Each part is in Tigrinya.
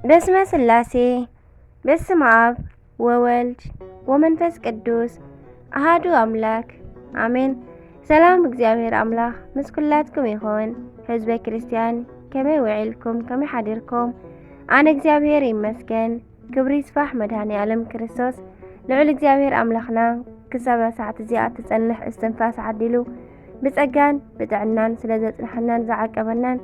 በስመ ስላሴ በስመ አብ ወወልድ ወመንፈስ ቅዱስ አሃዱ አምላክ አሜን። ሰላም እግዚአብሔር አምላክ ምስ ኩላትኩም ይኹን። ህዝበ ክርስቲያን ከመይ ውዒልኩም ከመይ ሓዲርኩም? ኣነ እግዚአብሔር ይመስገን። ክብሪ ይስፋሕ መድኃኔ ዓለም ክርስቶስ ልዑል እግዚአብሔር አምላኽና ክሳብ ሰዓት እዚኣ ትጸንሕ እስትንፋስ ዓዲሉ ብጸጋን ብጥዕናን ስለ ዘጽንሐናን ዝዓቀበናን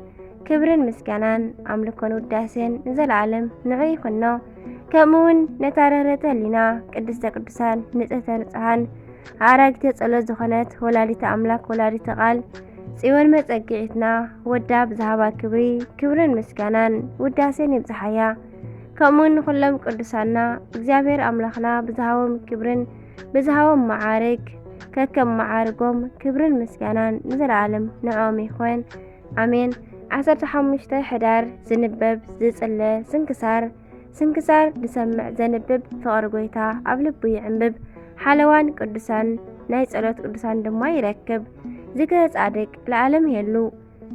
ክብርን ምስጋናን ኣምልኮን ውዳሴን ንዘለዓለም ንዑ ይኹኖ። ከምኡውን ነታረረተ ህሊና ቅድስተ ቅዱሳን ንጽሕተ ንጽሓን ኣራጊተ ጸሎት ዝኾነት ወላዲተ ኣምላክ ወላዲተ ቃል ጽዮን መጸጊዒትና ወዳ ብዝሃባ ክብርን ምስጋናን ውዳሴን ይብጽሓያ። ከምኡውን ንኹሎም ቅዱሳና እግዚአብሔር ኣምላኽና ብዝሃቦም ክብርን ብዝሃቦም መዓርግ ከከም መዓርጎም ክብርን ምስጋናን ንዘለዓለም ንዖም ይኹን ኣሜን። 15 ሕዳር ዝንበብ ዝጽለ ስንክሳር ዝሰምዕ ዘንብብ ፍቕሪ ጎይታ ኣብ ልቡ ይዕንብብ። ሓለዋን ቅዱሳን ናይ ጸሎት ቅዱሳን ድማ ይረክብ። ዝክረ ጻድቅ ለዓለም የሉ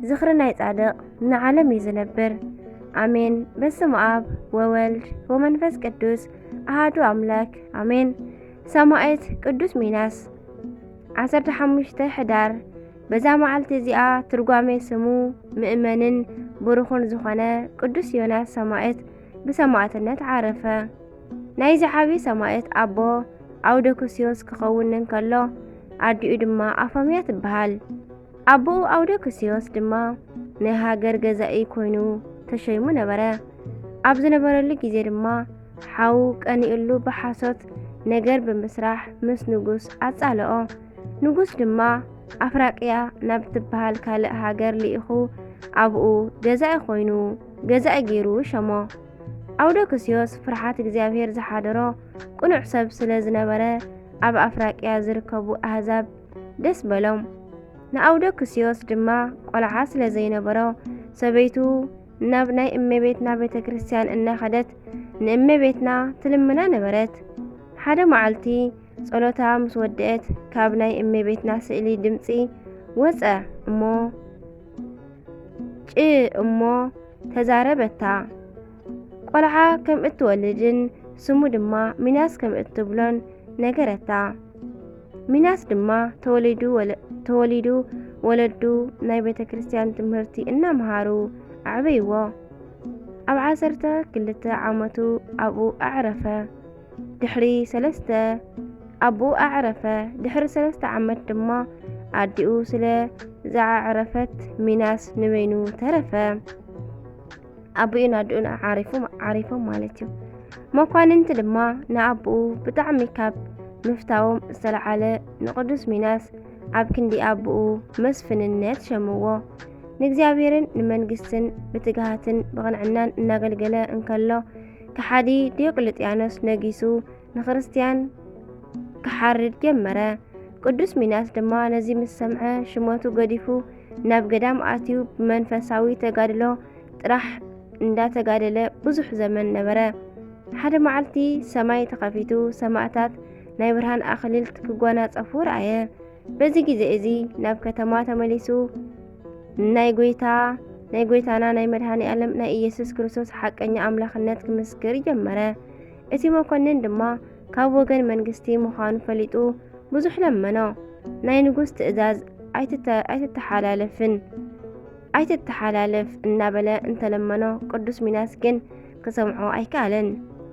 ዝኽሪ ናይ ጻድቕ ንዓለም እዩ ዝነብር ኣሜን። በስመ አብ ወወልድ ወመንፈስ ቅዱስ አሃዱ አምላክ ኣሜን። ሰማዕት ቅዱስ ሚናስ 15 ሕዳር በዛ መዓልቲ እዚኣ ትርጓሜ ስሙ ምእመንን ብሩኹን ዝኾነ ቅዱስ ዮናስ ሰማዕት ብሰማዕትነት ዓረፈ። ናይዚ ዓብዪ ሰማዕት ኣቦ ኣውደክስዮስ ክኸውን እንከሎ ኣዲኡ ድማ ኣፎምያ ትበሃል። ኣቦኡ ኣውደክስዮስ ድማ ናይ ሃገር ገዛኢ ኮይኑ ተሸይሙ ነበረ። ኣብ ዝነበረሉ ጊዜ ድማ ሓዉ ቀኒኡሉ ብሓሶት ነገር ብምስራሕ ምስ ንጉስ ኣጻልኦ። ንጉስ ድማ ኣፍራቅያ ናብ ትበሃል ካልእ ሃገር ልኢኹ ኣብኡ ገዛኢ ገይሩ ሸሞ። ኣውደክስዮስ ፍርሓት እግዚአብሔር ዝሓደሮ ቁኑዕ ሰብ ስለ ዝነበረ ኣብ ኣፍራቅያ ዝርከቡ ኣህዛብ ደስ በሎም። ንኣውደክስዮስ ድማ ቆልዓ ስለ ዘይነበሮ ሰበይቱ ናብ ናይ እመቤትና ቤተ ክርስቲያን እናኸደት ንእመቤትና ትልምና ነበረት። ሓደ መዓልቲ ጸሎታ ምስ ወድአት ካብ ናይ እመቤትና ስእሊ ድምፂ ወፀ እሞ ተዛረበታ። ቆልዓ ከም እትወልድን ስሙ ድማ ሚናስ ከም እትብሎን ነገረታ። ሚናስ ድማ ተወሊዱ ወለዱ ናይ ቤተ ክርስቲያን ትምህርቲ እናምሃሩ ኣዕበይዎ። ኣብ 12 ዓመቱ ኣብኡ ኣዕረፈ። ድሕሪ 3 ዓመት ድማ ኣዲኡ ስለ ዝዓረፈት ሚናስ ንበይኑ ተረፈ። ኣቦኡን ኣዲኡን ዓሪፎም ማለት እዩ። መኳንንቲ ድማ ንኣቦኡ ብጣዕሚ ካብ ምፍታዎም ዝተለዓለ ንቅዱስ ሚናስ ኣብ ክንዲ ኣቦኡ መስፍንነት ሸምዎ። ንእግዚአብሔርን ንመንግስትን ብትግሃትን ብቕንዕናን እናገልገለ እንከሎ ከሓዲ ዲዮቅልጥያኖስ ነጊሱ ንክርስቲያን ክሓርድ ጀመረ። ቅዱስ ሚናስ ድማ ነዚ ምስ ሰምዐ ሽመቱ ገዲፉ ናብ ገዳም ኣትዩ ብመንፈሳዊ ተጋድሎ ጥራሕ እንዳተጋደለ ብዙሕ ዘመን ነበረ። ሓደ መዓልቲ ሰማይ ተኸፊቱ ሰማዕታት ናይ ብርሃን ኣኽሊል ክጎናጸፉ ረአየ። በዚ ጊዜ እዚ ናብ ከተማ ተመሊሱ ናይ ጎይታና ናይ መድኃኔ ዓለም ናይ ኢየሱስ ክርስቶስ ሓቀኛ ኣምላኽነት ክምስክር ጀመረ። እቲ መኮንን ድማ ካብ ወገን መንግስቲ ምዃኑ ፈሊጡ ብዙሕ ለመኖ። ናይ ንጉስ ትእዛዝ ኣይትተሓላለፍ እናበለ እንተለመኖ ቅዱስ ሚናስ ግን ክሰምዖ ኣይከኣለን።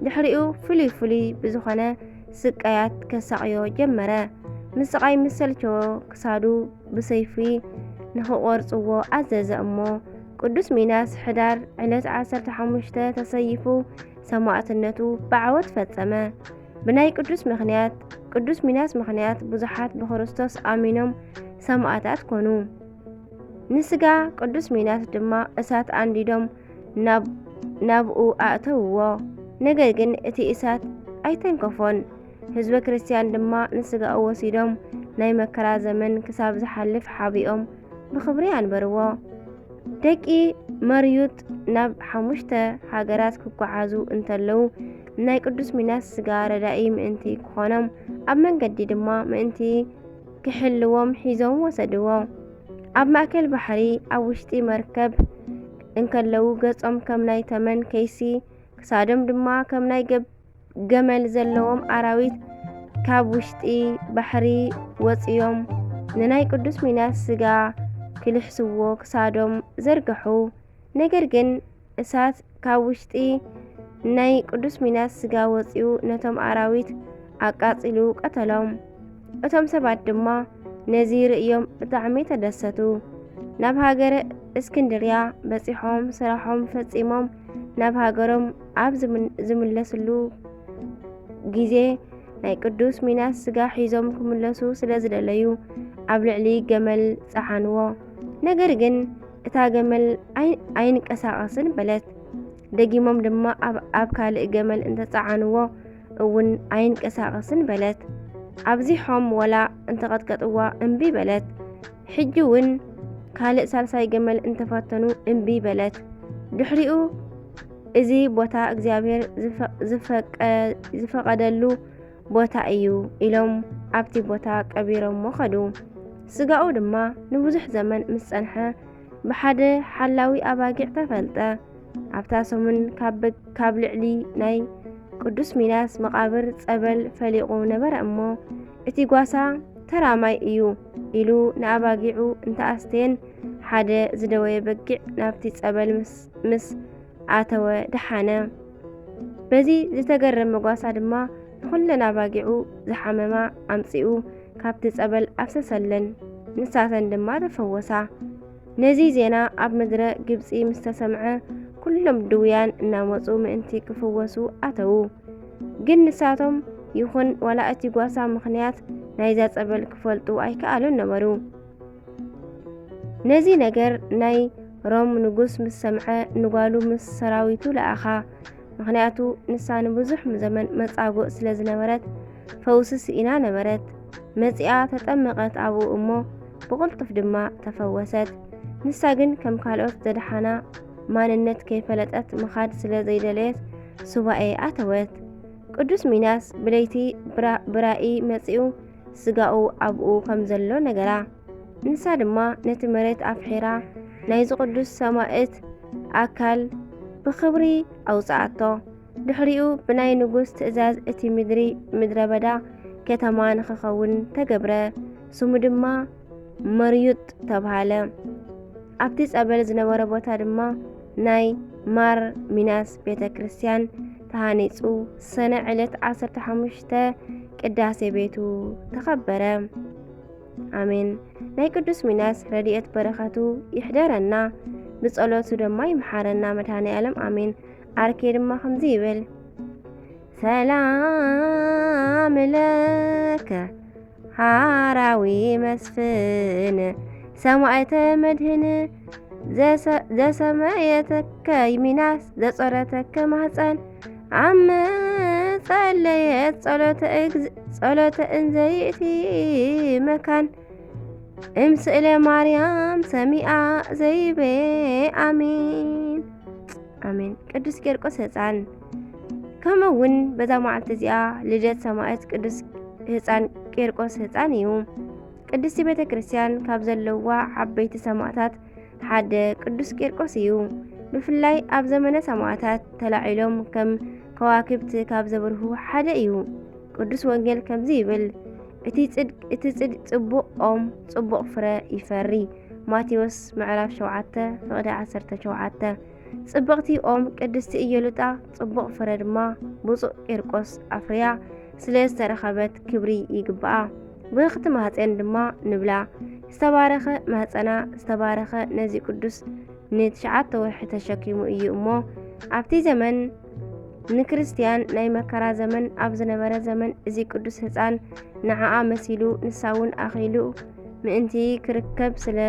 ድሕሪኡ ፍሉይ ብዝኾነ ስቃያት ከሳቅዮ ጀመረ። ምስ ስቃይ ምስ ሰልቸዎ ክሳዱ ብሰይፊ ንኽቆርጽዎ ኣዘዘ እሞ ቅዱስ ሚናስ ሕዳር ዕለት 15 ተሰይፉ ሰማዕትነቱ ብዓወት ፈጸመ። ብናይ ቅዱስ ሚናስ ምኽንያት ብዙሓት ብክርስቶስ ኣሚኖም ሰማዕታት ኮኑ። ንስጋ ቅዱስ ሚናስ ድማ እሳት አንዲዶም ናብኡ ኣእተውዎ። ነገር ግን እቲ እሳት ኣይተንከፎን። ህዝበ ክርስቲያን ድማ ንስጋኡ ወሲዶም ናይ መከራ ዘመን ክሳብ ዝሓልፍ ሓቢኦም ብኽብሪ ኣንበርዎ። ደቂ መርዩጥ ናብ 5 ሃገራት ክጓዓዙ እንተለዉ ናይ ቅዱስ ሚናስ ስጋ ረዳኢ ምእንቲ ክኾኖም ኣብ መንገዲ ድማ ምእንቲ ክሕልዎም ሒዞም ወሰድዎ። ኣብ ማእከል ባሕሪ ኣብ ውሽጢ መርከብ እንከለዉ ገጾም ከም ናይ ተመን ከይሲ ክሳዶም ድማ ከም ናይ ገመል ዘለዎም ኣራዊት ካብ ውሽጢ ባሕሪ ወፂኦም ንናይ ቅዱስ ሚናስ ስጋ ክልሕስዎ ክሳዶም ዘርገሑ። ነገር ግን እሳት ካብ ውሽጢ ናይ ቅዱስ ሚናስ ስጋ ወፂኡ ነቶም ኣራዊት ኣቃፂሉ ቀተሎም። እቶም ሰባት ድማ ነዚ ርእዮም ብጣዕሚ ተደሰቱ። ናብ ሃገረ እስክንድርያ በፂሖም ስራሖም ፈጺሞም ናብ ሃገሮም ኣብ ዝምለስሉ ጊዜ ናይ ቅዱስ ሚናስ ስጋ ሒዞም ክምለሱ ስለ ዝደለዩ ኣብ ልዕሊ ገመል ፀሓንዎ። ነገር ግን እታ ገመል ኣይንቀሳቐስን በለት። ደጊሞም ድማ ኣብ ካልእ ገመል እንተፀዓንዎ እውን ኣይንቀሳቐስን በለት። ኣብዚሖም ወላ እንተቐጥቀጥዋ እምቢ በለት። ሕጂ እውን ካልእ ሳልሳይ ገመል እንተፈተኑ እምቢ በለት። ድሕሪኡ እዚ ቦታ እግዚአብሔር ዝፈቀደሉ ቦታ እዩ ኢሎም ኣብቲ ቦታ ቀቢሮሞ ኸዱ። ስጋኡ ድማ ንብዙሕ ዘመን ምስ ፀንሐ ብሓደ ሓላዊ ኣባጊዕ ተፈልጠ። ኣብታ ሰሙን ካብ ልዕሊ ናይ ቅዱስ ሚናስ መቃብር ጸበል ፈሊቑ ነበረ እሞ እቲ ጓሳ ተራማይ እዩ ኢሉ ንኣባጊዑ እንተኣስተየን ሓደ ዝደወየ በጊዕ ናብቲ ጸበል ምስ ኣተወ ደሓነ። በዚ ዝተገረመ ጓሳ ድማ ንኹለን ኣባጊዑ ዝሓመማ ኣምፂኡ ካብቲ ጸበል ኣፍሰሰለን። ንሳተን ድማ ተፈወሳ። ነዚ ዜና ኣብ ምድረ ግብፂ ምስ ተሰምዐ ኩሎም ድውያን እናመፁ ምእንቲ ክፍወሱ ኣተዉ። ግን ንሳቶም ይኹን ወላ እቲ ጓሳ ምኽንያት ናይዛ ጸበል ክፈልጡ ኣይከኣሉን ነበሩ። ነዚ ነገር ናይ ሮም ንጉስ ምስ ሰምዐ ንጓሉ ምስ ሰራዊቱ ለኣኻ። ምክንያቱ ንሳ ንብዙሕ ዘመን መጻጉዕ ስለ ዝነበረት ፈውሲ ስኢና ነበረት። መጺኣ ተጠመቐት ኣብኡ እሞ ብቕልጡፍ ድማ ተፈወሰት። ንሳ ግን ከም ካልኦት ዘድሓና ማንነት ከይፈለጠት ምኻድ ስለ ዘይደለየት ሱባኤ ኣተወት። ቅዱስ ሚናስ ብለይቲ ብራኢ መጺኡ ስጋኡ ኣብኡ ከም ዘሎ ነገራ። ንሳ ድማ ነቲ መሬት ኣፍሒራ ናይዚ ቅዱስ ሰማዕት ኣካል ብኽብሪ ኣውፅኣቶ። ድሕሪኡ ብናይ ንጉስ ትእዛዝ እቲ ምድረ በዳ ከተማ ንኽኸውን ተገብረ። ስሙ ድማ መርዩጥ ተባሃለ። ኣብቲ ጸበል ዝነበረ ቦታ ድማ ናይ ማር ሚናስ ቤተ ክርስቲያን ተሃኒጹ ሰነ ዕለት 15 ቅዳሴ ቤቱ ተኸበረ። ኣሜን። ናይ ቅዱስ ሚናስ ረድኤት በረኸቱ ይሕደረና፣ ብጸሎቱ ድማ ይምሓረና መድኃኔ ዓለም ኣሜን። ኣርኬ ድማ ከምዚ ይብል ሰላም ለከ ሃራዊ መስፍን ሰማዕተ መድህን ዘሰመየተከ ሚናስ ዘጸረተከ ማህፀን ዓመ ጸለየት ጸሎተ እንዘይእቲ መካን እምስእለ ማርያም ሰሚአ ዘይቤ ኣሜን ኣሜን። ቅዱስ ቂርቆስ ህፃን ከምኡውን በዛ መዓልቲ እዚኣ ልደት ሰማዕት ቅዱስ ህፃን ቂርቆስ ህፃን እዩ። ቅድስቲ ቤተ ክርስቲያን ካብ ዘለዋ ዓበይቲ ሰማዕታት ሓደ ቅዱስ ቂርቆስ እዩ። ብፍላይ ኣብ ዘመነ ሰማዕታት ተላዒሎም ከም ከዋክብቲ ካብ ዘብርሁ ሓደ እዩ። ቅዱስ ወንጌል ከምዚ ይብል እቲ ጽድቅ ጽቡቕ ኦም ጽቡቕ ፍረ ይፈሪ። ማቴዎስ ምዕራፍ 7:17 ጽብቕቲ ኦም ቅድስቲ ኢየሉጣ ጽቡቕ ፍረ ድማ ብፁዕ ቂርቆስ ኣፍርያ ስለ ዝተረኸበት ክብሪ ይግብኣ። ብርኽቲ ማህፀን ድማ ንብላ ዝተባረኸ ማህፀና ዝተባረኸ ነዚ ቅዱስ ን9 ወርሒ ተሸኪሙ እዩ እሞ ኣብቲ ዘመን ንክርስቲያን ናይ መከራ ዘመን ኣብ ዝነበረ ዘመን እዚ ቅዱስ ህፃን ንዓኣ መሲሉ ንሳውን ኣኺሉ ምእንቲ ክርከብ ስለ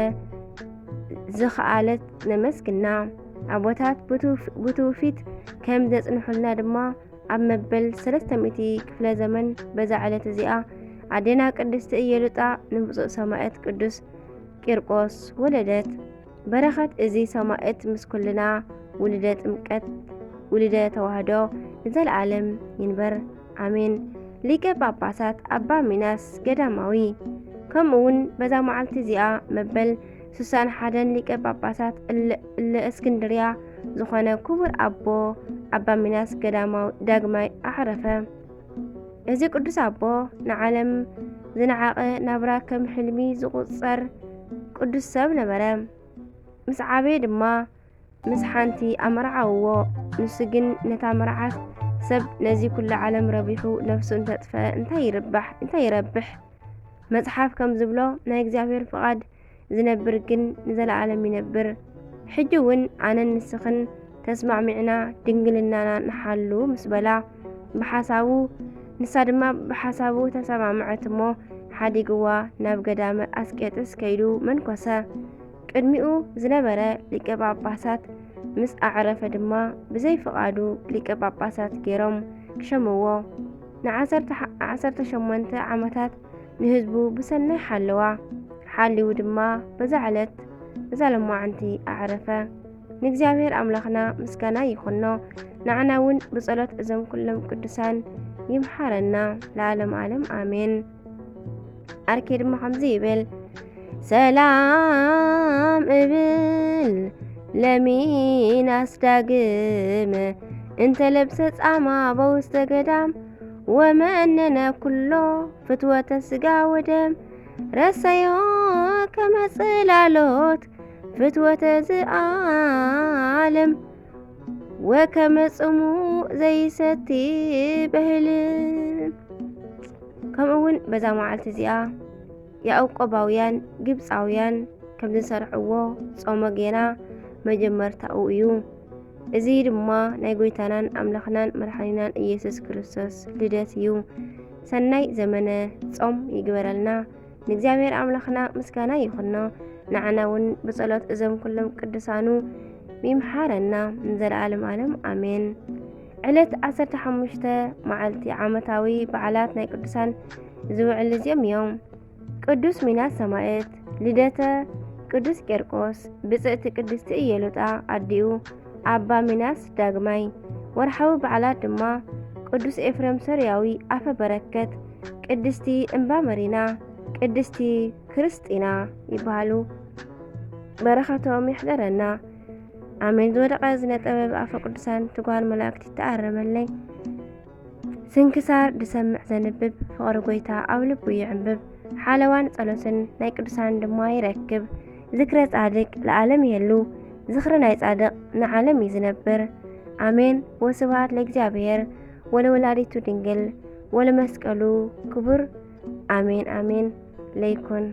ዝኸኣለት ነመስግና። ኣቦታት ብትውፊት ከም ዘጽንሑልና ድማ ኣብ መበል 300 ክፍለ ዘመን በዛ ዕለት እዚኣ ኣዴና ቅድስቲ ኢየሉጣ ንብፁዕ ሰማዕት ቅዱስ ቂርቆስ ወለደት። በረኸት እዚ ሰማዕት ምስ ኩልና ውልደ ጥምቀት ውልደ ተዋህዶ ንዘለዓለም ይንበር ኣሜን። ሊቀ ጳጳሳት ኣባ ሚናስ ገዳማዊ። ከምኡውን በዛ መዓልቲ እዚኣ መበል 61 ሊቀ ጳጳሳት እለ እስክንድርያ ዝኾነ ክቡር ኣባ ሚናስ ገዳማዊ ዳግማይ ኣዕረፈ። እዚ ቅዱስ ኣቦ ንዓለም ዝነዓቐ ናብራ ከም ሕልሚ ዝቑጸር ቅዱስ ሰብ ነበረ። ምስ ዓበየ ድማ ምስ ሓንቲ ኣመርዓውዎ። ንሱ ግን ነታ መርዓት ሰብ ነዚ ኩሉ ዓለም ረቢሑ ነፍሱ እንተጥፍአ እንታይ ይረብሕ? መጽሓፍ ከም ዝብሎ ናይ እግዚአብሔር ፍቓድ ዝነብር ግን ንዘለዓለም ይነብር። ሕጂ እውን ኣነን ንስኽን ተስማዕሚዕና ድንግልናና ንሓሉ ምስ በላ ብሓሳቡ ንሳ ድማ ብሓሳቡ ተሰማምዐት እሞ ሓዲግዋ ናብ ገዳመ ኣስቄጥስ ከይዱ መንኮሰ። ቅድሚኡ ዝነበረ ሊቀ ጳጳሳት ምስ ኣዕረፈ ድማ ብዘይ ፍቓዱ ሊቀ ጳጳሳት ገይሮም ሸመዎ። ን18 ዓመታት ንህዝቡ ብሰናይ ሓለዋ። ሓልዩ ድማ በዛ ዕለት በዛ ለማዓንቲ ኣዕረፈ። ንእግዚአብሔር ኣምላኽና ምስጋና ይኹኖ። ንዓና እውን ብጸሎት እዞም ኩሎም ቅዱሳን ይምሓረና ለዓለም ዓለም ኣሜን። ኣርኬ ድማ ከምዚ ይብል ሰላም እብል ለሚናስ ዳግም እንተ ለብሰ ጻማ በውስተ ገዳም ወመነነ ኩሎ ፍትወተ ስጋ ወደም ረሰዮ ከመጽላሎት ፍትወተ ዝዓለም ወከመጽሙ ዘይሰቲ በህል። ከምኡውን በዛ መዓልቲ እዚኣ ያዕቆባውያን ግብፃውያን ከም ዝሰርሕዎ ጾመ ጌና መጀመርታኡ እዩ። እዚ ድማ ናይ ጎይታናን ኣምላኽናን መድሓኒናን ኢየሱስ ክርስቶስ ልደት እዩ። ሰናይ ዘመነ ጾም ይግበረልና። ንእግዚአብሔር ኣምላኽና ምስጋና ይኹኖ። ንዓና እውን ብጸሎት እዞም ኩሎም ቅዱሳኑ ይምሓረና ንዘለዓለም ዓለም ኣሜን። ዕለት 15 መዓልቲ ዓመታዊ በዓላት ናይ ቅዱሳን ዝውዕል እዚኦም እዮም። ቅዱስ ሚናስ ሰማዕት፣ ልደተ ቅዱስ ቄርቆስ፣ ብጽዕቲ ቅድስቲ ኢየሉጣ ኣዲኡ ኣባ ሚናስ ዳግማይ። ወርሓዊ በዓላት ድማ ቅዱስ ኤፍሬም ሶርያዊ ኣፈ በረከት፣ ቅድስቲ እምባ መሪና፣ ቅድስቲ ክርስቲና ይበሃሉ። በረኸቶም ይሕደረና ኣሜን። ዝወደቐ ዝነጠበ ብኣፈ ቅዱሳን ትጓል መላእክቲ ተኣረመለይ። ስንክሳር ድሰምዕ ዘንብብ ፍቕሪ ጎይታ ኣብ ልቡ ይዕንብብ። ሓለዋን ጸሎትን ናይ ቅዱሳን ድማ ይረክብ። ዝክረ ጻድቅ ለዓለም የሉ፣ ዝኽሪ ናይ ጻድቕ ንዓለም እዩ ዝነብር። ኣሜን። ወስብሐት ለእግዚአብሔር ወለወላዲቱ ድንግል ወለመስቀሉ ክቡር። ኣሜን ኣሜን። ለይኩን